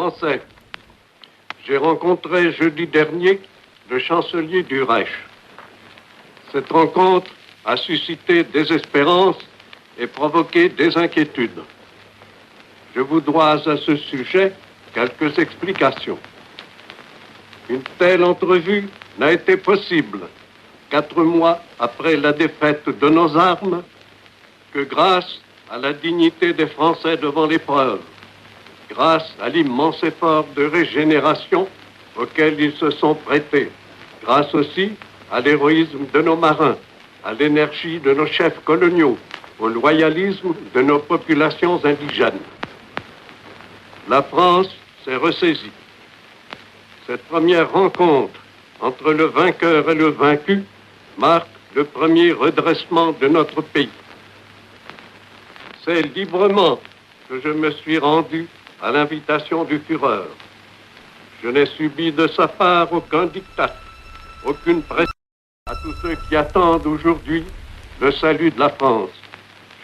Français, j'ai rencontré jeudi dernier le chancelier du Reich. Cette rencontre a suscité des espérances et provoqué des inquiétudes. Je vous dois à ce sujet quelques explications. Une telle entrevue n'a été possible 4 mois après la défaite de nos armes que grâce à la dignité des Français devant l'épreuve, grâce à l'immense effort de régénération auquel ils se sont prêtés, grâce aussi à l'héroïsme de nos marins, à l'énergie de nos chefs coloniaux, au loyalisme de nos populations indigènes. La France s'est ressaisie. Cette première rencontre entre le vainqueur et le vaincu marque le premier redressement de notre pays. C'est librement que je me suis rendu à l'invitation du Führer. Je n'ai subi de sa part aucun diktat, aucune pression à tous ceux qui attendent aujourd'hui le salut de la France.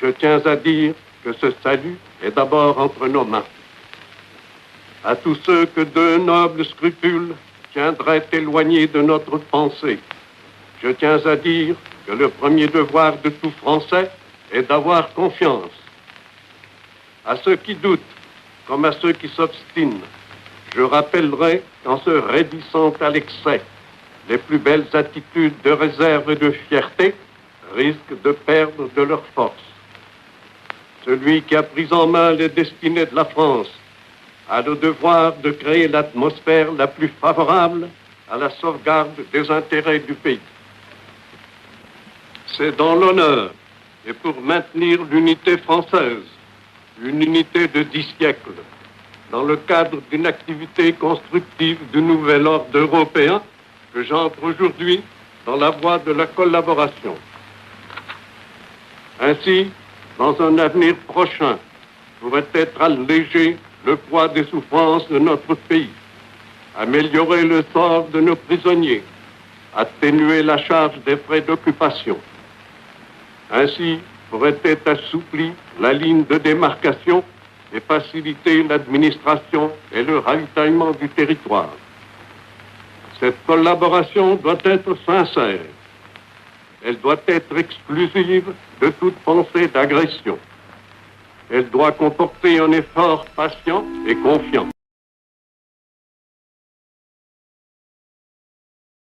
Je tiens à dire que ce salut est d'abord entre nos mains. À tous ceux que de nobles scrupules tiendraient éloignés de notre pensée, je tiens à dire que le premier devoir de tout Français est d'avoir confiance. À ceux qui doutent, comme à ceux qui s'obstinent, je rappellerai qu'en se raidissant à l'excès, les plus belles attitudes de réserve et de fierté risquent de perdre de leur force. Celui qui a pris en main les destinées de la France a le devoir de créer l'atmosphère la plus favorable à la sauvegarde des intérêts du pays. C'est dans l'honneur et pour maintenir l'unité française, une unité de 10 siècles, dans le cadre d'une activité constructive du nouvel ordre européen, que j'entre aujourd'hui dans la voie de la collaboration. Ainsi, dans un avenir prochain, pourrait être allégé le poids des souffrances de notre pays, améliorer le sort de nos prisonniers, atténuer la charge des frais d'occupation. Ainsi, pourrait être assouplie la ligne de démarcation et faciliter l'administration et le ravitaillement du territoire. Cette collaboration doit être sincère. Elle doit être exclusive de toute pensée d'agression. Elle doit comporter un effort patient et confiant.